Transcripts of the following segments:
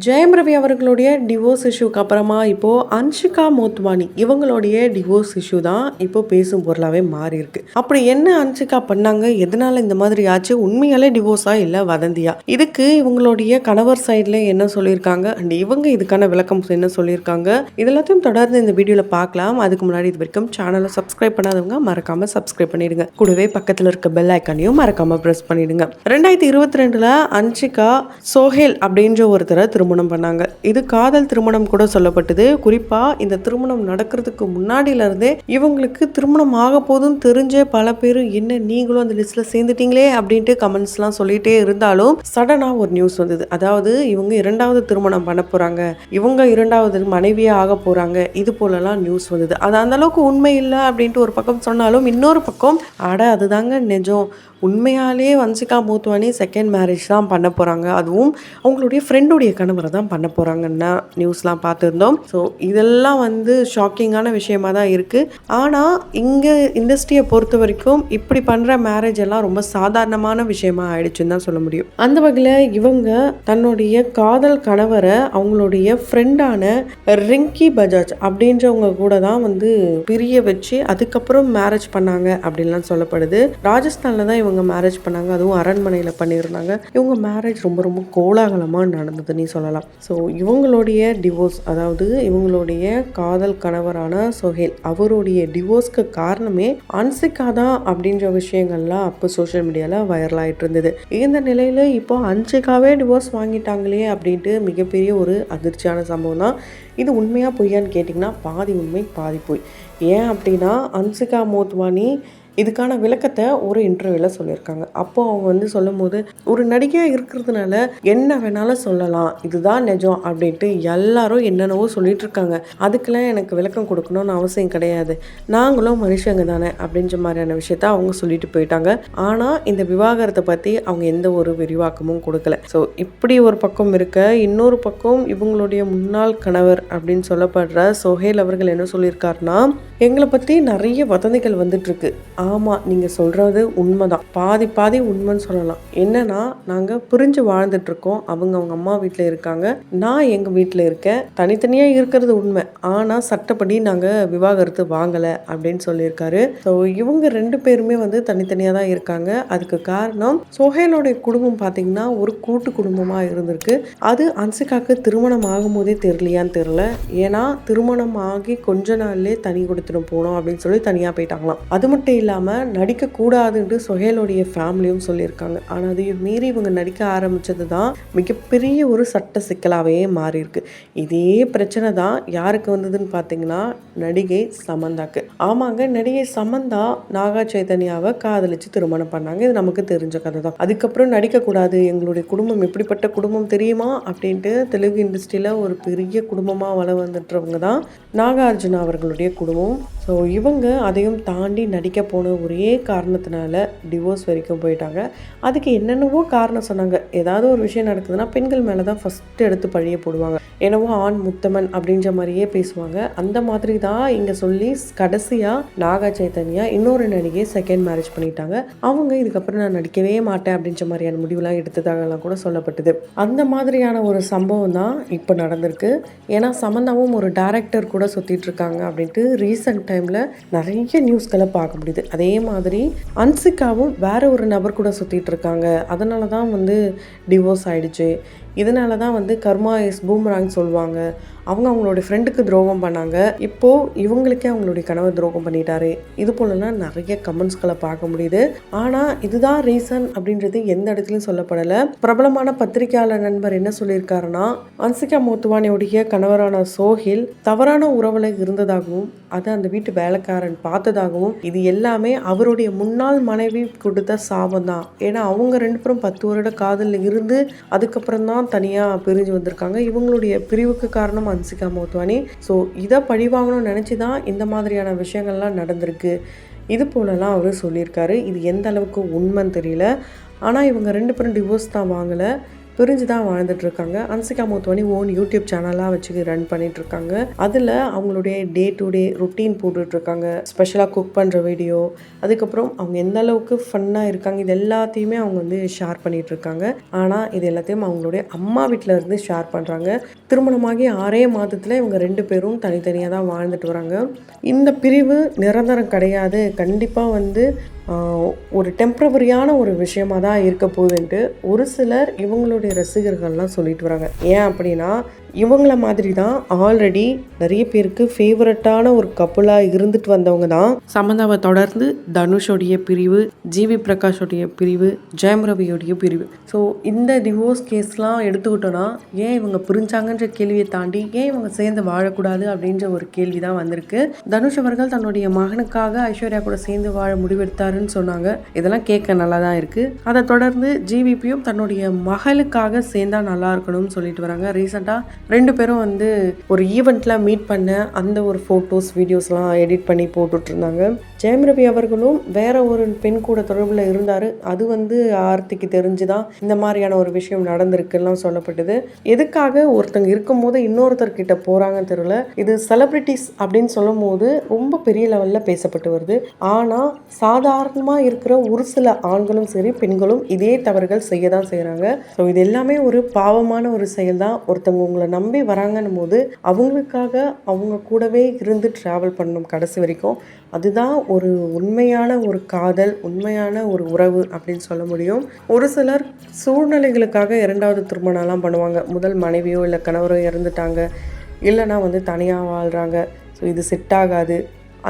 ஜெயம் ரவி அவர்களுடைய டிவோர்ஸ் இஷ்யூக்கு அப்புறமா இப்போ அன்ஷிகா மோத்வானி இவங்களுடைய டிவோர்ஸ் இஷ்யூ தான் இப்போ பேசும் பொருளாவே மாறி இருக்கு. அப்படி என்ன அன்ஷிகா பண்ணாங்க, எதனால இந்த மாதிரி ஆச்சு, உண்மையாலே டிவோர்ஸா இல்ல வதந்தியா, இதுக்கு இவங்களுடைய கணவர் சைட்ல என்ன சொல்லியிருக்காங்க அண்ட் இவங்க இதுக்கான விளக்கம் என்ன சொல்லியிருக்காங்க, இதெல்லாத்தையும் தொடர்ந்து இந்த வீடியோல பார்க்கலாம். அதுக்கு முன்னாடி இது வரைக்கும் சேனலை சப்ஸ்கிரைப் பண்ணாதவங்க மறக்காம சப்ஸ்கிரைப் பண்ணிடுங்க. கூடவே பக்கத்தில் இருக்க பெல் ஐக்கானையும் மறக்காம பிரஸ் பண்ணிடுங்க. 2022 அன்ஷிகா சோஹேல் அப்படின்ற ஒருத்தரை திருமணம் பண்ணாங்க. இது காதல் திருமணம் கூட சொல்லப்பட்டது. குறிப்பா இந்த திருமணம் நடக்கிறதுக்கு முன்னாடியில இருந்தே இவங்களுக்கு திருமணம் ஆக போதும் தெரிஞ்ச பல பேர் என்ன நீங்களும் அந்த லிஸ்ட்ல சேர்ந்துட்டீங்களே அப்படின்ட்டு கமெண்ட்ஸ் எல்லாம் சொல்லிட்டே இருந்தாலும் சடனா ஒரு நியூஸ் வந்தது. அதாவது இவங்க 2வது திருமணம் பண்ண போறாங்க, இவங்க 2வது மனைவியா ஆக போறாங்க, இது போலலாம் நியூஸ் வந்தது. அது அந்த அளவுக்கு உண்மை இல்லை அப்படின்ட்டு ஒரு பக்கம் சொன்னாலும் இன்னொரு பக்கம் அதுதாங்க நிஜம், உண்மையாலே அன்ஷிகா மோத்வானி செகண்ட் மேரேஜ் தான் பண்ண போகிறாங்க, அதுவும் அவங்களுடைய ஃப்ரெண்டுடைய கணவரை தான் பண்ண போகிறாங்கன்னா நியூஸ்லாம் பார்த்துருந்தோம். ஸோ இதெல்லாம் ஷாக்கிங்கான விஷயமா தான் இருக்குது. ஆனால் இங்கே இண்டஸ்ட்ரியை பொறுத்த வரைக்கும் இப்படி பண்ணுற மேரேஜ் எல்லாம் ரொம்ப சாதாரணமான விஷயமா ஆயிடுச்சுன்னு தான் சொல்ல முடியும். அந்த வகையில் இவங்க தன்னுடைய காதல் கணவரை அவங்களுடைய ஃப்ரெண்டான ரிங்கி பஜாஜ் அப்படின்றவங்க கூட தான் பிரிய வச்சு அதுக்கப்புறம் மேரேஜ் பண்ணாங்க அப்படின்லாம் சொல்லப்படுது. ராஜஸ்தானில் தான் இவங்க மேரேஜ் பண்ணாங்க, அதுவும் அரண்மனையில் பண்ணியிருந்தாங்க. இவங்க மேரேஜ் ரொம்ப ரொம்ப கோலாகலமாக நடந்ததுன்னு சொல்லலாம். ஸோ இவங்களுடைய டிவோர்ஸ், அதாவது இவங்களுடைய காதல் கணவரான சோஹேல் அவருடைய டிவோர்ஸ்க்கு காரணமே அன்ஷிகா தான் அப்படின்ற விஷயங்கள்லாம் அப்போ சோஷியல் மீடியாவில் வைரல் ஆகிட்டு இருந்தது. இந்த நிலையில் இப்போ அன்ஷிகாவே டிவோர்ஸ் வாங்கிட்டாங்களே அப்படின்ட்டு மிகப்பெரிய ஒரு அதிர்ச்சியான சம்பவம் தான். இது உண்மையாக பொய்யான்னு கேட்டிங்கன்னா பாதி உண்மை பாதி பொய். ஏன் அப்படின்னா அன்ஷிகா மோத்வானி இதுக்கான விளக்கத்தை ஒரு இன்டர்வியூவில் சொல்லியிருக்காங்க. அப்போ அவங்க சொல்லும் போது, ஒரு நடிகையாக இருக்கிறதுனால என்ன வேணாலும் சொல்லலாம், இதுதான் நிஜம் அப்படின்ட்டு எல்லாரும் என்னென்னவோ சொல்லிட்டு இருக்காங்க, அதுக்கெல்லாம் எனக்கு விளக்கம் கொடுக்கணும்னு அவசியம் கிடையாது, நாங்களும் மனுஷங்க தானே அப்படின்ற மாதிரியான விஷயத்த அவங்க சொல்லிட்டு போயிட்டாங்க. ஆனால் இந்த விவாகரத்தை பற்றி அவங்க எந்த ஒரு விரிவாக்கமும் கொடுக்கல. ஸோ இப்படி ஒரு பக்கம் இருக்க, இன்னொரு பக்கம் இவங்களுடைய முன்னாள் கணவர் அப்படின்னு சொல்லப்படுற சோஹேல் அவர்கள் என்ன சொல்லியிருக்காருன்னா, எங்களை பற்றி நிறைய வதந்திகள் வந்துட்டு இருக்கு. ஆமாம், நீங்கள் சொல்கிறது உண்மைதான், பாதி உண்மைன்னு சொல்லலாம். என்னன்னா, நாங்கள் பிரிஞ்சு வாழ்ந்துட்டுருக்கோம், அவங்க அம்மா வீட்டில் இருக்காங்க, நான் எங்கள் வீட்டில் இருக்கேன், தனித்தனியாக இருக்கிறது உண்மை, ஆனால் சட்டப்படி நாங்கள் விவாகரத்து வாங்கலை அப்படின்னு சொல்லியிருக்காரு. ஸோ இவங்க 2 பேருமே தனித்தனியாக தான் இருக்காங்க. அதுக்கு காரணம் சோஹேலோடைய குடும்பம் பார்த்திங்கன்னா ஒரு கூட்டு குடும்பமாக இருந்திருக்கு. அது அன்ஷிகாவுக்கு திருமணம் ஆகும்போதே தெரியலையான்னு தெரியல. ஏன்னா திருமணம் ஆகி கொஞ்ச நாள்லேயே தனி கொடுத்துட்டு போனோம் அப்படின்னு சொல்லி தனியாக போயிட்டாங்களாம். அது மட்டும் இல்லாமல் நடிக்கக்கூடாதுன்னு சோஹேலோடைய ஃபேமிலியும் சொல்லியிருக்காங்க. ஆனால் அதையும் மீறி இவங்க நடிக்க ஆரம்பித்தது தான் மிகப்பெரிய ஒரு சட்ட சிக்கலாகவே மாறி இருக்கு. இதே பிரச்சனை தான் யாருக்கு வந்ததுன்னு பார்த்தீங்கன்னா நடிகை சமந்தாக்கு. ஆமாங்க, நடிகை சமந்தா நாகா சைதன்யாவை காதலிச்சு திருமணம் பண்ணாங்க. இது நமக்கு தெரிஞ்ச கதை தான். அதுக்கப்புறம் நடிக்கக்கூடாது, எங்களுடைய குடும்பம் எப்படிப்பட்ட குடும்பம் தெரியுமா அப்படின்ட்டு தெலுங்கு இண்டஸ்ட்ரியில் ஒரு பெரிய குடும்பமாக வள வந்துட்டுறவங்க தான் நாகார்ஜுனா அவர்களுடைய குடும்பம். ஸோ இவங்க அதையும் தாண்டி நடிக்க போன ஒரே காரணத்தினால டிவோர்ஸ் வரைக்கும் போயிட்டாங்க. அதுக்கு என்னென்னவோ காரணம் சொன்னாங்க. ஏதாவது ஒரு விஷயம் நடக்குதுன்னா பெண்கள் மேலே தான் ஃபஸ்ட்டு எடுத்து பழிய போடுவாங்க, என்னவோ ஆண் முத்தமன் அப்படின்ற மாதிரியே பேசுவாங்க. அந்த மாதிரி தான் இங்கே சொல்லி கடைசியாக நாகா சைதன்யா இன்னொரு நடிகை செகண்ட் மேரேஜ் பண்ணிட்டாங்க. அவங்க இதுக்கப்புறம் நான் நடிக்கவே மாட்டேன் அப்படின்ற மாதிரியான முடிவுலாம் எடுத்ததாகலாம் கூட சொல்லப்பட்டது. அந்த மாதிரியான ஒரு சம்பவம் தான் இப்போ நடந்திருக்கு. ஏன்னா சமந்தாவும் ஒரு டைரக்டர் கூட சுற்றிட்டு இருக்காங்க அப்படின்ட்டு ரீசெண்ட் டைமில் நிறைய நியூஸ்களை பார்க்க முடியுது. அதே மாதிரி அன்ஷிகாவும் வேற ஒரு நபர் கூட சுற்றிட்டு இருக்காங்க. அதனால தான் டிவோர்ஸ் ஆயிடுச்சு. இதனால தான் கர்மா இஸ் பூமராங் சொல்லுவாங்க. அவங்களோட ஃப்ரெண்டுக்கு துரோகம் பண்ணாங்க, இப்போது இவங்களுக்கே அவங்களுடைய கணவர் துரோகம் பண்ணிட்டாரு. இது போலலாம் நிறைய கமெண்ட்ஸ்களை பார்க்க முடியுது. ஆனால் இதுதான் ரீசன் அப்படின்றது எந்த இடத்துலையும் சொல்லப்படலை. பிரபலமான பத்திரிகையாளர் நண்பர் என்ன சொல்லியிருக்காருன்னா, அன்ஷிகா மோத்வானியோடைய கணவரான சோஹில் தவறான உறவில் இருந்ததாகவும் அதை அந்த வீட்டு வேலைக்காரன் பார்த்ததாகவும், இது எல்லாமே அவருடைய முன்னாள் மனைவி கொடுத்த சாபம் தான். ஏன்னா அவங்க 2 பேரும் 10 வருட காதலில் இருந்து அதுக்கப்புறம் தான் தனியாக பிரிஞ்சு வந்திருக்காங்க. இவங்களுடைய பிரிவுக்கு காரணம் அன்ஷிகா மோத்வானி. ஸோ இதை பழிவாங்கணும்னு நினச்சி தான் இந்த மாதிரியான விஷயங்கள்லாம் நடந்திருக்கு. இது போலலாம் அவர் சொல்லியிருக்காரு. இது எந்த அளவுக்கு உண்மைன்னு தெரியல. ஆனால் இவங்க 2 பேரும் டிவோர்ஸ் தான் வாங்கலை. பிரிஞ்சு தான் வாழ்ந்துட்டு இருக்காங்க. அன்சிகா மோத்வானி ஓன் யூடியூப் சேனலாக வச்சு ரன் பண்ணிட்டு இருக்காங்க. அதில் அவங்களுடைய டே டு டே ரொட்டீன் போட்டுட்ருக்காங்க. ஸ்பெஷலாக குக் பண்ணுற வீடியோ, அதுக்கப்புறம் அவங்க எந்த அளவுக்கு ஃபன்னாக இருக்காங்க, இது எல்லாத்தையுமே அவங்க வந்து ஷேர் பண்ணிட்டு இருக்காங்க. ஆனால் இது எல்லாத்தையும் அவங்களுடைய அம்மா வீட்டில் இருந்து ஷேர் பண்ணுறாங்க. திருமணமாகி 6 மாதத்தில் இவங்க 2 பேரும் தனித்தனியாக தான் வாழ்ந்துட்டு வராங்க. இந்த பிரிவு நிரந்தரம் கிடையாது, கண்டிப்பாக வந்து ஒரு டெம்ப்ரவரியான ஒரு விஷயமாக தான் இருக்க போகுதுன்ட்டு ஒரு சிலர் இவங்களுடைய ரசிகர்கள்லாம் சொல்லிட்டு வராங்க. ஏன் அப்படின்னா இவங்கள மாதிரி தான் ஆல்ரெடி நிறைய பேருக்கு ஃபேவரட்டான ஒரு கப்புளாக இருந்துட்டு வந்தவங்க தான் சமந்தாவை தொடர்ந்து தனுஷோடைய பிரிவு, ஜிவி பிரகாஷோடைய பிரிவு, ஜெயம் ரவியோடைய பிரிவு. ஸோ இந்த டிவோர்ஸ் கேஸ்லாம் எடுத்துக்கிட்டோன்னா ஏன் இவங்க பிரிஞ்சாங்கன்ற கேள்வியை தாண்டி ஏன் இவங்க சேர்ந்து வாழக்கூடாது அப்படின்ற ஒரு கேள்வி தான் வந்திருக்கு. தனுஷ் அவர்கள் தன்னுடைய மகனுக்காக ஐஸ்வர்யா கூட சேர்ந்து வாழ முடிவெடுத்தாருன்னு சொன்னாங்க. இதெல்லாம் கேட்க நல்லா தான் இருக்குது. அதை தொடர்ந்து ஜிவிபியும் தன்னுடைய மகளுக்காக சேர்ந்தா நல்லா இருக்கணும்னு சொல்லிட்டு வராங்க. ரீசெண்டாக 2 பேரும் வந்து ஒரு ஈவெண்ட்டில் மீட் பண்ண அந்த ஒரு ஃபோட்டோஸ் வீடியோஸ்லாம் எடிட் பண்ணி போட்டுட்ருந்தாங்க. ஜெயம் ரவி அவர்களும் வேற ஒரு பெண் கூட தொடர்பில் இருந்தார். அது வந்து ஆர்த்திக்கு தெரிஞ்சு தான் இந்த மாதிரியான ஒரு விஷயம் நடந்திருக்குலாம் சொல்லப்பட்டது. எதுக்காக ஒருத்தங்க இருக்கும்போது இன்னொருத்தர்கிட்ட போகிறாங்கன்னு தெரியல. இது செலிப்ரிட்டிஸ் அப்படின்னு சொல்லும் போது ரொம்ப பெரிய லெவலில் பேசப்பட்டு வருது. ஆனால் சாதாரணமாக இருக்கிற ஒரு சில ஆண்களும் சரி பெண்களும் இதே தவறுகள் செய்ய தான் செய்கிறாங்க. ஸோ இது எல்லாமே ஒரு பாவமான ஒரு செயல் தான். ஒருத்தவங்க உங்களை நம்பி வராங்கன்னும் போது அவங்களுக்காக அவங்க கூடவே இருந்து ட்ராவல் பண்ணணும் கடைசி வரைக்கும். அதுதான் ஒரு உண்மையான ஒரு காதல், உண்மையான ஒரு உறவு அப்படின்னு சொல்ல முடியும். ஒரு சிலர் சூழ்நிலைகளுக்காக 2வது திருமணம்லாம் பண்ணுவாங்க. முதல் மனைவியோ இல்லை கணவரோ இறந்துட்டாங்க, இல்லைனா வந்து தனியாக வாழ்கிறாங்க. ஸோ இது செட் ஆகாது.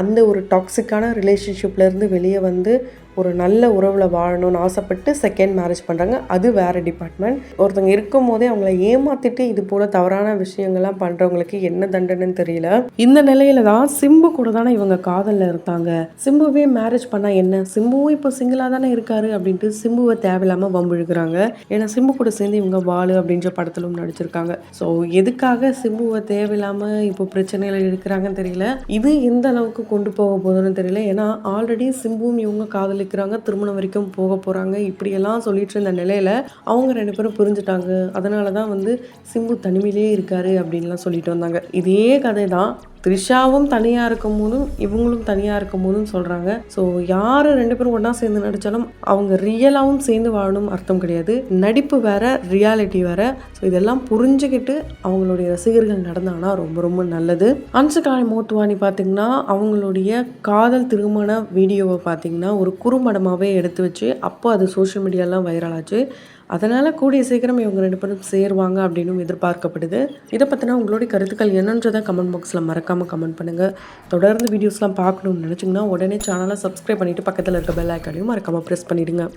அந்த ஒரு டாக்ஸிக்கான ரிலேஷன்ஷிப்லேருந்து வெளியே வந்து ஒரு நல்ல உறவில் வாழணும்னு ஆசைப்பட்டு செகண்ட் மேரேஜ் பண்ணுறாங்க. அது வேறு டிபார்ட்மெண்ட். ஒருத்தங்க இருக்கும் போதே அவங்கள ஏமாற்றிட்டு இது போல் தவறான விஷயங்கள்லாம் பண்ணுறவங்களுக்கு என்ன தண்டனைன்னு தெரியல. இந்த நிலையில தான் சிம்பு கூட தானே இவங்க காதலில் இருந்தாங்க. சிம்புவே மேரேஜ் பண்ணால் என்ன, சிம்புவும் இப்போ சிங்கிளாக தானே இருக்காரு அப்படின்ட்டு சிம்புவை தேவையில்லாமல் வம்பிழுக்கிறாங்க. ஏன்னா சிம்பு கூட சேர்ந்து இவங்க வாழு அப்படின்ற படத்திலும் நடிச்சிருக்காங்க. ஸோ எதுக்காக சிம்புவை தேவையில்லாமல் இப்போ பிரச்சனையில் இருக்கிறாங்கன்னு தெரியல. இது எந்த அளவுக்கு கொண்டு போக போதுன்னு தெரியல. ஏன்னா ஆல்ரெடி சிம்புவும் இவங்க காதலிக்கிறாங்க, திருமணம் வரைக்கும் போக போகிறாங்க, இப்படியெல்லாம் சொல்லிட்டு இருந்த நிலையில் அவங்க 2 பேரும் புரிஞ்சுட்டாங்க. அதனால தான் வந்து சிம்பு தனிமையிலே இருக்காரு அப்படின்லாம் சொல்லிட்டு வந்தாங்க. இதே கதை தான் த்ரிஷாவும் தனியாக இருக்கும் போதும் இவங்களும் தனியாக இருக்கும் போதும் சொல்கிறாங்க. ஸோ யார் 2 பேரும் ஒன்றா சேர்ந்து நடித்தாலும் அவங்க ரியலாகவும் சேர்ந்து வாழணும் அர்த்தம் கிடையாது. நடிப்பு வேற, ரியாலிட்டி வேற. ஸோ இதெல்லாம் புரிஞ்சுக்கிட்டு அவங்களுடைய ரசிகர்கள் நடந்தாங்கன்னா ரொம்ப ரொம்ப நல்லது. அன்சிகா மோத்வானி பார்த்திங்கன்னா அவங்களுடைய காதல் திருமண வீடியோவை பார்த்திங்கன்னா ஒரு குறும்படமாகவே எடுத்து வச்சு அப்போ அது சோஷியல் மீடியாலாம் வைரல் ஆச்சு. அதனால் கூடிய சீக்கிரம் இவங்க 2 பேரும் சேருவாங்க அப்படின்னு எதிர்பார்க்கப்படுது. இதை பற்றினா உங்களுடைய கருத்துக்கள் என்னன்றதை கமெண்ட் பாக்ஸில் மறக்காமல் கமெண்ட் பண்ணுங்கள். தொடர்ந்து வீடியோஸ்லாம் பார்க்கணும்னு நினச்சிங்கன்னா உடனே சேனலை சப்ஸ்கிரைப் பண்ணிவிட்டு பக்கத்தில் இருக்க பெல் ஐக்கானையும் மறக்காமல் ப்ரெஸ் பண்ணிவிடுங்க.